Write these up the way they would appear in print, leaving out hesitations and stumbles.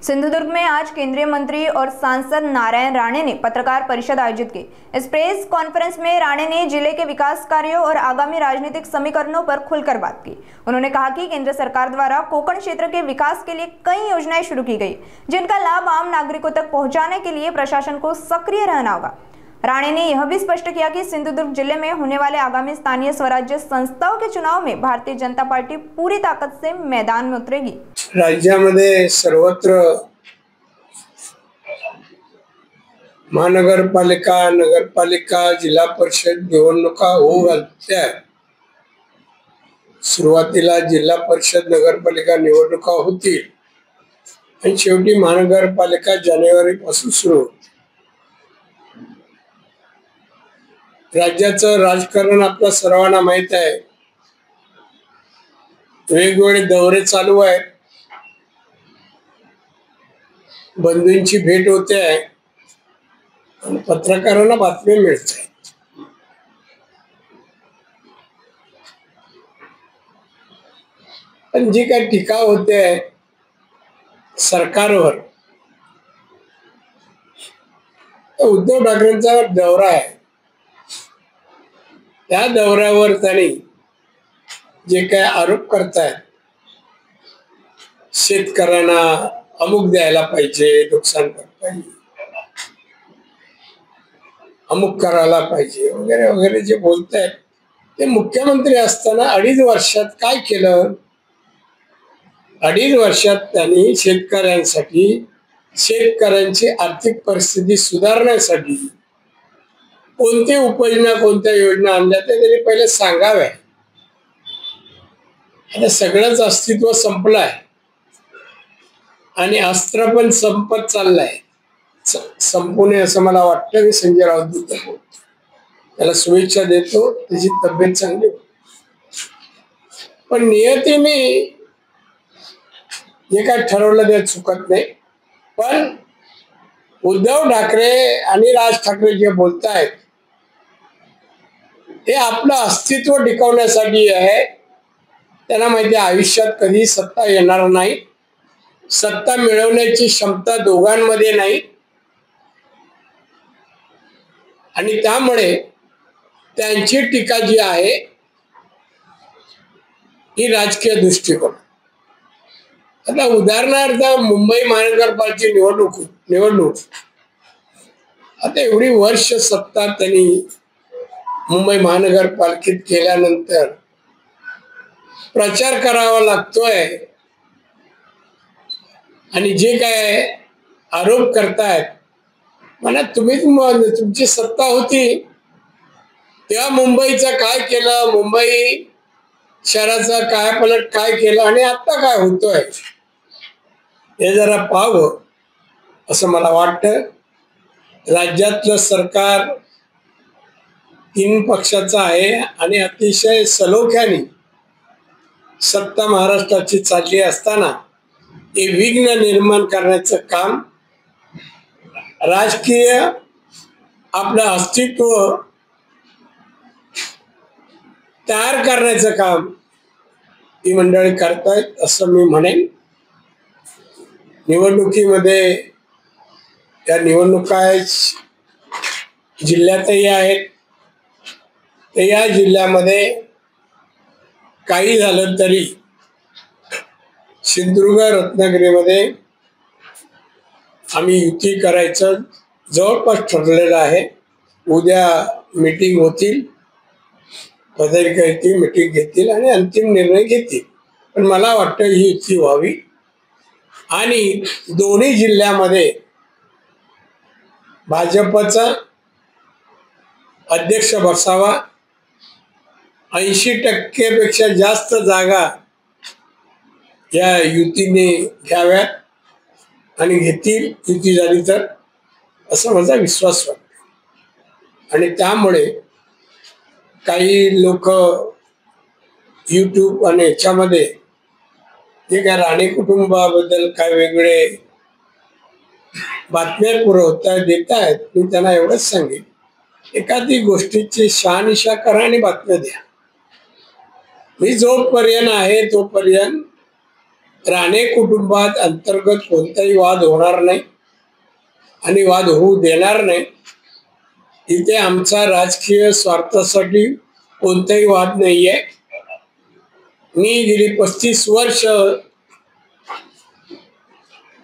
सिंधुदुर्ग में आज केंद्रीय मंत्री और सांसद नारायण राणे ने पत्रकार परिषद आयोजित की। इस प्रेस कॉन्फ्रेंस में राणे ने जिले के विकास कार्यों और आगामी राजनीतिक समीकरणों पर खुलकर बात की। उन्होंने कहा कि केंद्र सरकार द्वारा कोंकण क्षेत्र के विकास के लिए कई योजनाएं शुरू की गई, जिनका लाभ आम नागरिकों तक पहुंचाने के लिए प्रशासन को सक्रिय रहना होगा। राणे ने यह भी स्पष्ट किया कि सिंधुदुर्ग जिले में होने वाले आगामी स्थानीय स्वराज्य संस्थाओं के चुनाव में भारतीय जनता पार्टी पूरी ताकत से मैदान में उतरेगी। राज्यामध्ये सर्वत्र महानगरपालिका, नगरपालिका, जिल्हा परिषद निवडणुका होऊ घालत्या। सुरुवातीला जिल्हा परिषद नगरपालिका निवडणुका होतील आणि शेवटी महानगरपालिका जानेवारी पासून सुरू होईल। राज्याचं राजकारण आपल्या सर्वांना माहित आहे। वेगवेगळे दौरे चालू आहेत, बंधूंची भेट होते आहे आणि पत्रकारांना बातमी मिळते। पण जी काही टीका होते सरकारवर, उद्धव ठाकरेंचा दौरा आहे, त्या दौऱ्यावर त्यांनी जे काही आरोप करतायत, शेतकऱ्यांना अमुक द्यायला पाहिजे, नुकसान भरपाई अमुक करायला पाहिजे वगैरे वगैरे जे बोलतायत, ते मुख्यमंत्री असताना 2.5 वर्षात काय केलं? 2.5 वर्षात त्यांनी शेतकऱ्यांसाठी, शेतकऱ्यांची आर्थिक परिस्थिती सुधारण्यासाठी कोणती उपाययोजना, कोणत्या योजना आणल्या ते त्यांनी पहिले सांगाव्या। आता सगळंच अस्तित्व संपलंय आणि अस्त्र पण संपत चाललंय। संपूर्ण असं मला वाटतं की संजय राऊत त्याला शुभेच्छा देतो, त्याची तब्येत चांगली हो। पण नियतीने जे काय ठरवलं ते चुकत नाही। पण उद्धव ठाकरे आणि राज ठाकरे जे बोलतायत ते आपलं अस्तित्व टिकवण्यासाठी आहे। त्यांना माहिती आहे आयुष्यात कधी सत्ता येणार नाही, सत्ता मिळवण्याची क्षमता दोघांमध्ये नाही आणि त्यामुळे त्यांची टीका जी आहे ही राजकीय दृष्टिकोन। आता उदाहरणार्थ मुंबई महानगरपालिकेची निवडणूक आता एवढी वर्ष सत्ता त्यांनी मुंबई महानगरपालिकेत केल्यानंतर प्रचार करावा लागतोय आणि जे काय आरोप करतायत, म्हणा तुम्ही तुमची सत्ता होती तेव्हा मुंबईचं काय केलं, मुंबई शहराचा कायापालट काय केलं आणि आता काय होतोय हे जरा पाहावं असं मला वाटतं। राज्यातलं सरकार 3 पक्षाचं आहे आणि अतिशय सलोख्याने सत्ता महाराष्ट्राची चालली असताना हे विघ्न निर्माण करण्याचं काम, राजकीय आपलं अस्तित्व तयार करण्याचं काम ही मंडळी करतायत असं मी म्हणेन। निवडणुकीमध्ये त्या निवडणुका जिल्ह्यातही आहेत, तर या जिल्ह्यामध्ये काही झालं तरी सिंधुदुर्ग रत्नागिरीमध्ये आम्ही युती करायचं जवळपास ठरलेलं आहे। उद्या मीटिंग होतील, पदाधिकारी मीटिंग घेतील आणि अंतिम निर्णय घेतील। पण मला वाटतं ही युती व्हावी आणि दोन्ही जिल्ह्यामध्ये भाजपचा अध्यक्ष बसावा, 80% पेक्षा जास्त जागा या युतीने घ्याव्यात आणि घेतील युती झाली तर, असं माझा विश्वास वाटतो। आणि त्यामुळे काही लोक YouTube आणि याच्यामध्ये जे काय राणे कुटुंबाबद्दल काय वेगळे बातम्या देत आहेत, मी त्यांना एवढंच सांगेन, एखादी गोष्टीची शहानिशा करा आणि बातम्या द्या। मी जोपर्यंत आहे तोपर्यंत राणे कुटुंबात अंतर्गत कोणताही वाद होणार नाही आणि वाद होऊ देणार नाही. इथे आमचा राजकीय स्वार्थासाठी कोणताही वाद नाहीये. मी गेली 35 वर्ष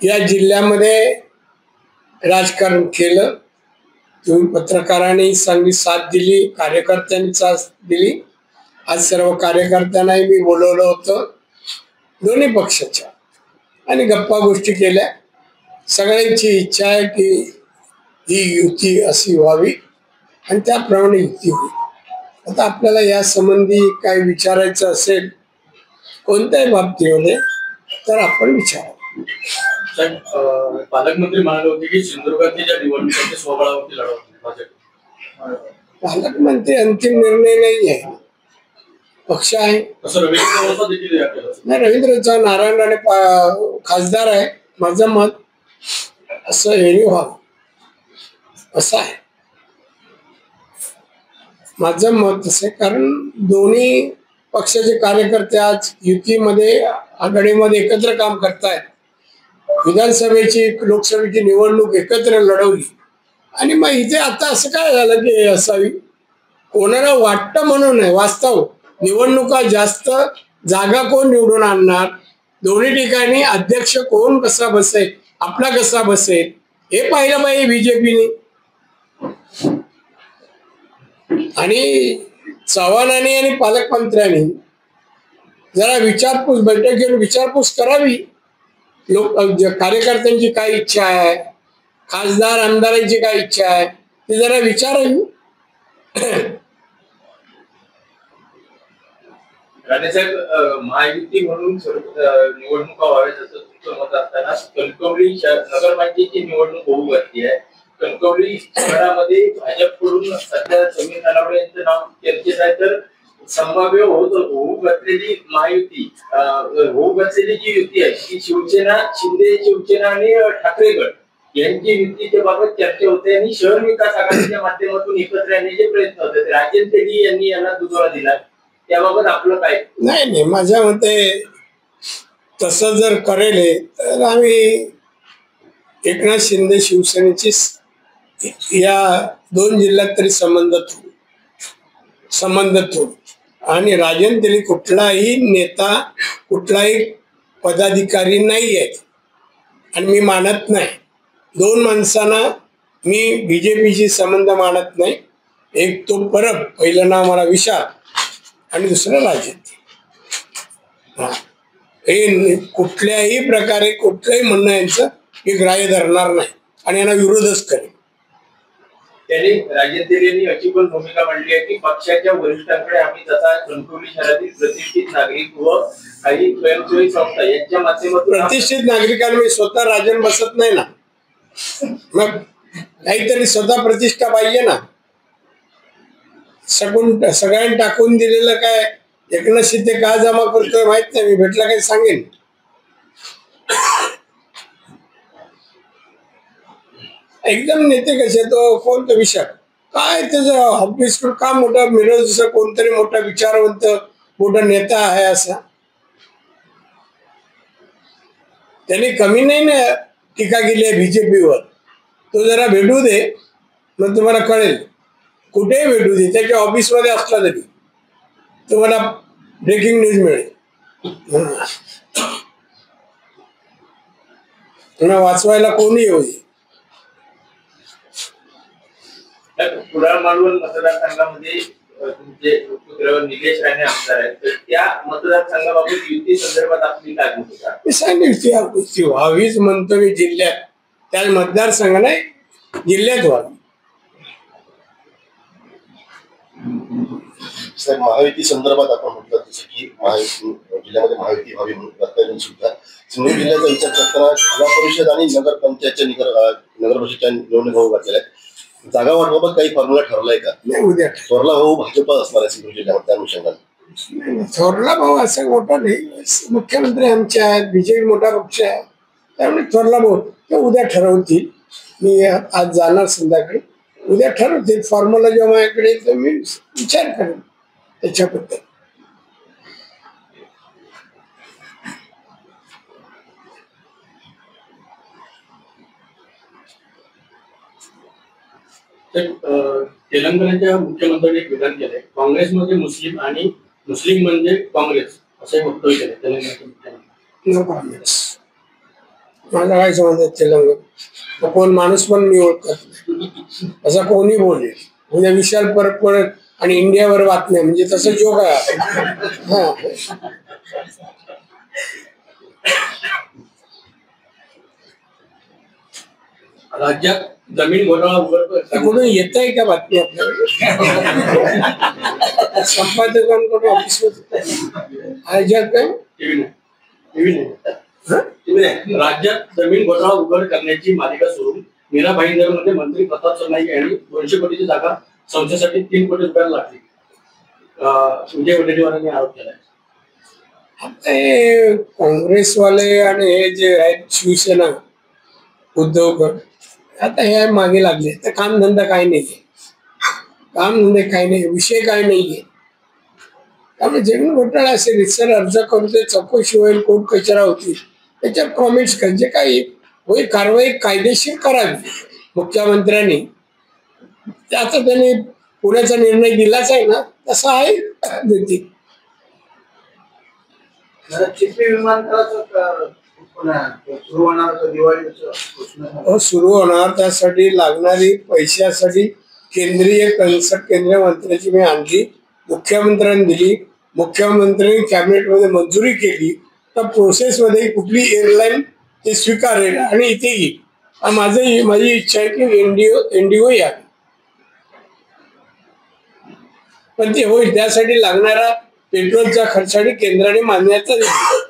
या जिल्ह्यामध्ये राजकारण केलं. तुम्ही पत्रकारांनी चांगली साथ दिली, कार्यकर्त्यांनी साथ दिली. आज सर्व कार्यकर्त्यांनाही मी बोलवलं होतं दोन्ही पक्षाच्या आणि गप्पा गोष्टी केल्या. सगळ्यांची इच्छा आहे की ही युती अशी व्हावी आणि त्याप्रमाणे युती होईल. आता आपल्याला या संबंधी काही विचारायचं असेल कोणत्याही बाबतीमध्ये तर आपण विचारा. पालकमंत्री म्हणाले होते की सिंधुदुर्गातली ज्या निवडणुकांच्या स्वबळावरती लढवतील. पालकमंत्री अंतिम निर्णय नाही आहे, पक्ष आहे. रवींद्र चव्हाण नारायण राणे खासदार आहे. माझं मत असं हे व्हावं असं आहे. माझं मत असं कारण दोन्ही पक्षाचे कार्यकर्ते आज युतीमध्ये आघाडीमध्ये एकत्र काम करतायत. विधानसभेची लोकसभेची निवडणूक एकत्र लढवली आणि मग इथे आता असं काय झालं की असावी कोणाला वाटतं म्हणून नाही. वास्तव निवडणुका जास्त जागा कोण निवडून आणणार, दोन्ही ठिकाणी अध्यक्ष कोण कसा बसेल, आपला कसा बसेल हे पाहिलं पाहिजे बीजेपीने. आणि चव्हाणांनी आणि पालकमंत्र्यांनी जरा विचारपूस बैठक घेऊन विचारपूस करावी. लोक कार्यकर्त्यांची काय इच्छा आहे, खासदार आमदारांची काय इच्छा आहे ते जरा विचारावी. राणेसाहेब, महायुती म्हणून निवडणुका व्हाव्यात असं तुमचं मत असताना कणकवली नगरपालिकेची निवडणूक होऊ घातली आहे. कणकवली शहरामध्ये भाजपकडून सध्या समीर नलावडे यांचं नाव चर्चेत आहे. तर संभाव्य होऊ घातलेली महायुती होऊ घातलेली जी युती आहे ती शिवसेना आणि ठाकरे गट यांची युतीच्या बाबत चर्चा होते आणि शहर विकास आघाडीच्या माध्यमातून एकत्र येण्याचे प्रयत्न होते. राजन तेली यांनी याला दुजोरा दिला. त्याबाबत आपलं काय? नाही, माझ्या मते तसं जर करेल तर आम्ही एकनाथ शिंदे शिवसेनेची या 2 जिल्ह्यात तरी संबंध ठेवू आणि राजन तेली कुठलाही नेता कुठलाही पदाधिकारी नाही आहे आणि मी मानत नाही. 2 माणसांना मी बीजेपीशी संबंध मानत नाही. एक तो परब, पहिलं नाव मला विशाल आणि दुसरं राजन. हे कुठल्याही प्रकारे कुठलंही म्हणणं यांचं मी ग्राह्य धरणार नाही आणि यांना विरोधच करेन. त्यांनी राजन तेली यांनी अशी पण भूमिका मांडली आहे की पक्षाच्या वरिष्ठांकडे आम्ही तसा कणकवली शहरातील प्रतिष्ठित नागरिक व काही स्वयंसेवी संस्था यांच्या माध्यमातून प्रतिष्ठित नागरिकांना स्वतः राजन बसत नाही ना, मग काहीतरी स्वतः प्रतिष्ठा पाहिजे ना. सगळ्यांनी टाकून दिलेलं काय एकनाथ शिंदे का जमा करतोय माहित नाही. मी भेटला काही सांगेन. एकदम नेते कसे तो कोणतं विषय काय त्याचं ऑफिस का मोठा मिळवत जसं कोणतरी मोठा विचारवंत मोठा नेता आहे असा. त्यांनी कमी नाही ना टीका केली आहे बीजेपीवर. तो जरा भेटू दे मग तुम्हाला कळेल. कुठेही भेटू दे, त्याच्या ऑफिसमध्ये असला तरी तुम्हाला ब्रेकिंग न्यूज मिळेल. वाचवायला कोणी येऊ दे. कुडाळ मालवण मतदारसंघामध्ये तुमचे पुत्र निलेश राणे आमदार आहेत. तर त्या मतदारसंघाबाबत युती संदर्भात आपली काय भूमिका? मी सांगितली व्हावीच म्हणतो मी जिल्ह्यात, त्या मतदारसंघ नाही जिल्ह्यात व्हावी. महायुती संदर्भात आपण म्हटलं जसं की महायुती जिल्ह्यामध्ये महायुती व्हावी म्हणून रत्नागिरी सुद्धा सिंधुदुर्ग जिल्ह्याचा विचार करताना जिल्हा परिषद आणि नगरपंचायतच्या नगर परिषदच्या निवडणूक होऊ घातलेल्या आहेत. जागा वाटबाबत काही फॉर्म्युला ठरलाय का? उद्या थोरला भाऊ भाजप असणार आहे सिंधुदुर्ग जिल्ह्यामध्ये त्या अनुषंगाने. थोरला भाऊ असं मोठा नाही. मुख्यमंत्री आमचे आहेत, बीजेपी मोठा पक्ष आहे, त्यामुळे थोरला भाऊ ते उद्या ठरवतील. मी आज जाणार संध्याकाळी, उद्या ठरवतील फॉर्म्युला जेव्हा माझ्याकडे तर मी विचार करेन त्याच्याबद्दल. तेलंगणाच्या मुख्यमंत्र्यांनी एक विधान केलंय, काँग्रेसमध्ये मुस्लिम आणि मुस्लिम म्हणजे काँग्रेस असं वक्तव्य केलं तेलंगणाचे मुख्यमंत्री. No comments. मला काय समजत तेलंगण कोण माणूस पण मी ओळखत नाही, असं कोणी बोलेल म्हणजे विशाल परत परत आणि इंडियावर बातम्या म्हणजे तसं जोक आहे. हा राज्यात जमीन घोटाळा उघडतोय, कुठून येत आहे का बातमी आपल्याकडे? संपादकांकडून ऑफिसमध्ये राज्यात जमीन घोटाळा उघड करण्याची मालिका सुरू. मीरा भाईंदरमध्ये मंत्री प्रताप सरनाईक यांनी 200 कोटीची जागा संस्थेसाठी 3 कोटी रुपयाला लागली. विजय वडेट्टीवारांनी आरोप केलाय. आता हे काँग्रेसवाले आणि हे जे आहेत शिवसेना उद्धव आता हे मागे लागले. तर कामधंदा काय नाहीये, कामधंदे काय नाही, विषय काय नाहीये. त्यामुळे जमीन घोटाळा असेल, रितसर अर्ज करतोय, चौकशी होईल, कोर्ट कचरा होतील, त्याच्यावर कॉमेंट्स कर, जे काही होईल कारवाई कायदेशीर करावी मुख्यमंत्र्यांनी. आता त्यांनी पुण्याचा निर्णय दिलाच आहे ना, तसा आहे देतील. चिपी विमानतळाचं सुरू होणार, त्यासाठी लागणारी पैशासाठी केंद्रीय केंद्रीय मंत्र्याची मी आणली, मुख्यमंत्र्यांनी दिली, मुख्यमंत्र्यांनी कॅबिनेटमध्ये मंजुरी केली, तर प्रोसेसमध्ये कुठली एअरलाईन ते स्वीकारेल आणि इथे येईल. माझी इच्छा आहे की इंडिगो यावी, पण ते होईल त्यासाठी लागणारा पेट्रोलच्या खर्चासाठी केंद्राने मान्यता दिली.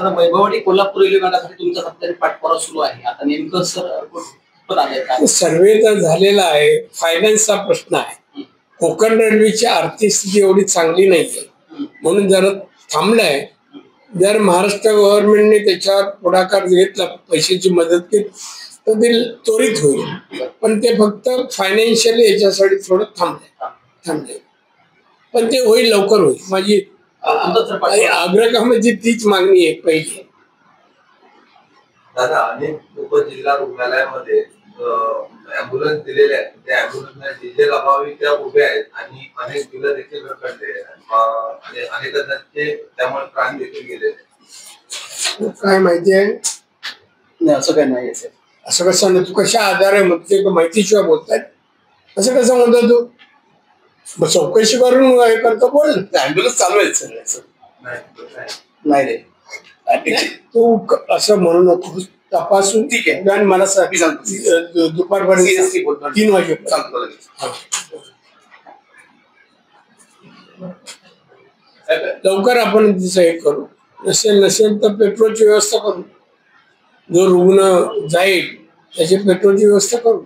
वैभववाडी कोल्हापूर रेल्वे मार्गासाठी तुमचा सत्तारी पाठपुरावा सुरू आहे. आता नेमकं सर सर्वे तर झालेला आहे, फायनान्सचा प्रश्न आहे. कोकण रेल्वेची आर्थिक स्थिती एवढी चांगली नाहीये, म्हणून जरा थांबलाय. जर महाराष्ट्र गव्हर्नमेंटने त्याच्यावर पुढाकार घेतला, पैशाची मदत केली तर ते त्वरित होईल. पण ते फक्त फायनान्शियली याच्यासाठी थोडं थांबले, पण ते होईल, लवकर होईल. माझी आग्रहामध्ये तीच मागणी आहे पहिली. दादा, अनेक उपजिल्हा रुग्णालयामध्ये अँब्युलन्स दिलेले आहेत, त्या अँब्युलन्स डिझेल अभावी त्या उभ्या आहेत आणि अनेक बिलं देखील रखडले आणि अनेकांचे त्यामुळे प्राण देखील गेले. काय माहितीये? असं काय नाही, असं कसं नाही. तू कशा आधारे म्हणते, माहितीशिवाय बोलताय असं कसं म्हणतो तू? मग चौकशी करून हे करतो, बोल. अँब्युलन्स चालू आहे सर. नाही रे, तू असं म्हणू नको, तपासून ठीक आहे. आणि मला दुपारपर्यंत 3 वाजेपर्यंत लवकर आपण तिचं हे करू. नसेल तर पेट्रोलची व्यवस्था करू. जो रुग्ण जाईल त्याची पेट्रोलची व्यवस्था करू.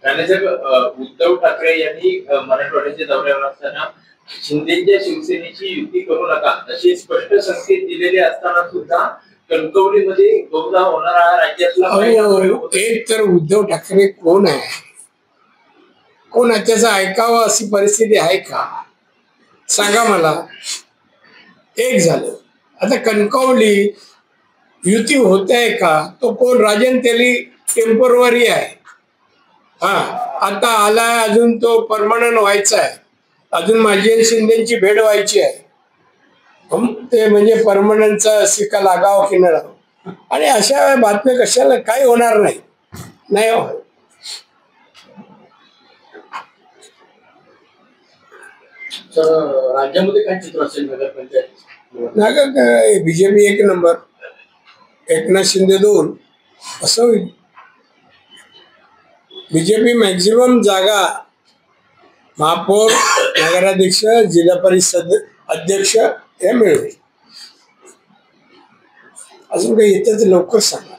उद्धव ठाकरे यांनी मराठवाड्याच्या दौऱ्यावर असताना शिंदेच्या शिवसेनेची युती करू नका असे स्पष्ट संकेत दिलेले असताना सुद्धा कणकवलीमध्ये बहुधा होणारा राज्यातला एक तर उद्धव ठाकरे कोण आहे, कोण त्याचं ऐकावं अशी परिस्थिती आहे का? सांगा मला. एक झालं. आता कणकवली युती होत आहे का? तो कोण? राजन तेली टेम्पररी आहे. हा, आता आलाय, अजून तो परमनंट व्हायचा आहे. अजून माझी शिंदेची भेट व्हायची आहे. ते म्हणजे परमनंटचा सिक्का लागावं की नाही लागावं. आणि अशा बातम्या कशाला? काही होणार नाही. राज्यामध्ये काय चित्र असेल नगरपंचायत? बीजेपी 1 नंबर, एकनाथ शिंदे 2 असं होईल. बीजेपी मॅक्झिमम जागा, महापौर, नगराध्यक्ष, जिल्हा परिषद अध्यक्ष हे मिळेल. अजून काही येतं तर लवकर सांगा.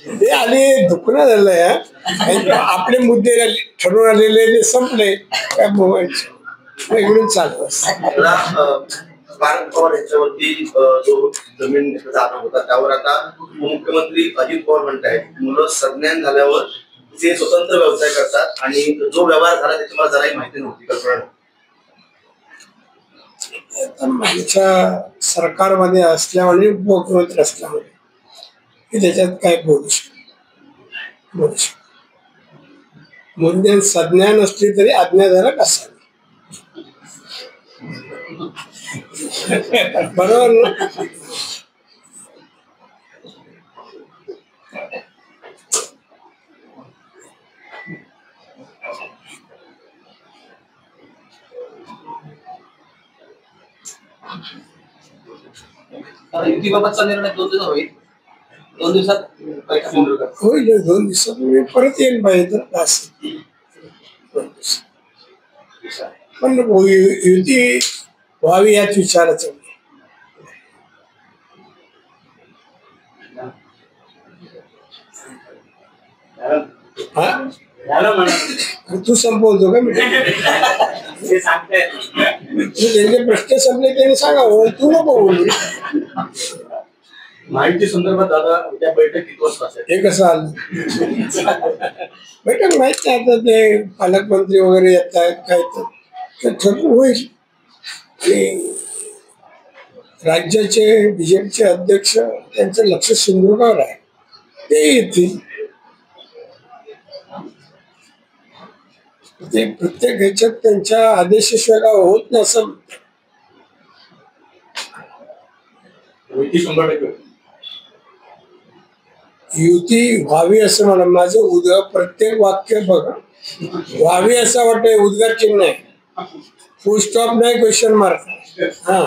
हे आले दुखणं झालंय. आपले मुद्दे ठरवून आलेले संपले, काय बोलायचं इकडून चालू. भारत पवार यांच्यावरती जो जमीन आरोप होता त्यावर आता उपमुख्यमंत्री अजित पवार म्हणतायत मुलं संज्ञान झाल्यावर ते स्वतंत्र व्यवसाय करतात आणि जो व्यवहार झाला त्याची मला जराही माहिती नव्हती, कल्पना नव्हती. माझ्या सरकारमध्ये असल्यामुळे उपमुख्यमंत्री असल्यामुळे की त्याच्यात काय बोलू शकतो मुद्दे संज्ञा नसली तरी आज्ञाधारक असावी. बरोबर ना? युतीबाबतचा निर्णय 2 दिवसात होईल. 2 दिवसात बैठक होईल. 2 दिवसात मी परत येईल पाहिजे तर असं. पण युती व्हावी याच विचाराचं. तू संपवतो का मी? त्यांचे प्रश्न संपले त्यांनी सांगावं, तू नको बोलू. माहिती संदर्भात दादा उद्या बैठक किती वाजता असेल? हे कसं आलं बैठक माहित नाही. आता ते पालकमंत्री वगैरे येत आहेत काय तर ठरवून होईल. आणि राज्याचे बीजेपीचे अध्यक्ष त्यांचं लक्ष सिंधुदुर्गावर आहे, ते येतील. ते प्रत्येक ह्याच्यात त्यांच्या आदेशाशिवाय काय होत नाही असं. युती व्हावी असं म्हणा. माझं उद्या प्रत्येक वाक्य बघा, व्हावी असं वाटतंय. उद्गार चिन्ह आहे, फुल स्टॉप नाही, क्वेश्चन मार्क. हा